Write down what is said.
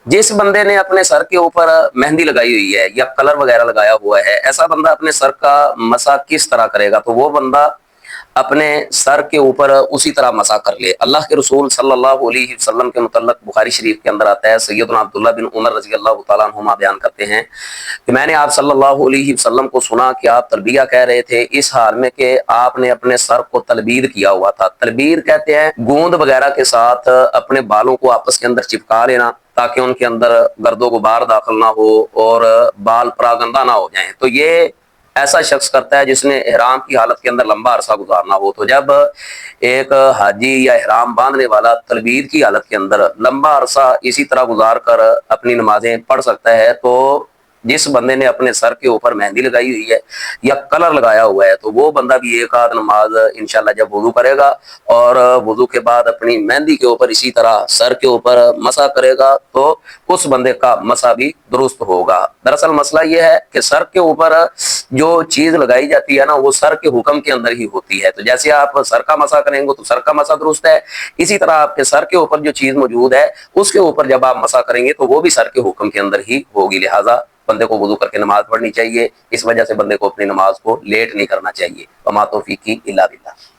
जिस बंदे ने अपने सर के ऊपर मेहंदी लगाई हुई है या कलर वगैरह लगाया हुआ है, ऐसा बंदा अपने सर का मसा किस तरह करेगा? तो वो बंदा अपने सर के ऊपर उसी तरह मसा कर ले। अल्लाह के रसूल सल्लल्लाहु अलैहि वसल्लम के मुतल्लक बुखारी शरीफ के अंदर आता है, सैयदना अब्दुल्लाह बिन उमर रज़ी अल्लाह तआला अन्हुमा बयान करते हैं कि मैंने आप सल्लल्लाहु अलैहि वसल्लम को सुना कि आप तलबिया कह रहे थे इस हाल में कि आपने अपने सर को तलबीद किया हुआ था। तलबीद कहते हैं गोंद वगैरह के साथ अपने बालों को आपस के अंदर चिपका लेना ताकि उनके अंदर गर्दो गुबार दाखिल ना हो और बाल परागंदा ना हो जाएं। तो ये ऐसा शख्स करता है जिसने इहराम की हालत के अंदर लंबा अरसा गुजारना हो। तो जब एक हाजी या इहराम बांधने वाला तलबीद की हालत के अंदर लंबा अरसा इसी तरह गुजार कर अपनी नमाजें पढ़ सकता है, तो जिस बंदे ने अपने सर के ऊपर मेहंदी लगाई हुई है या कलर लगाया हुआ है, तो वो बंदा भी एक आध नमाज इंशाल्लाह जब वुजू करेगा और वुजू के बाद अपनी मेहंदी के ऊपर इसी तरह सर के ऊपर मसा करेगा, तो उस बंदे का मसा भी दुरुस्त होगा। दरअसल मसला ये है कि सर के ऊपर जो चीज लगाई जाती है ना, वो सर के हुक्म के अंदर ही होती है। तो जैसे आप सर का मसा करेंगे तो सर का मसा दुरुस्त है, इसी तरह आपके सर के ऊपर जो चीज मौजूद है उसके ऊपर जब आप मसा करेंगे तो वो भी सर के हुक्म के अंदर ही होगी। लिहाजा बंदे को वुजू करके नमाज पढ़नी चाहिए। इस वजह से बंदे को अपनी नमाज को लेट नहीं करना चाहिए। वमा तौफीकी इल्ला बिल्लाह।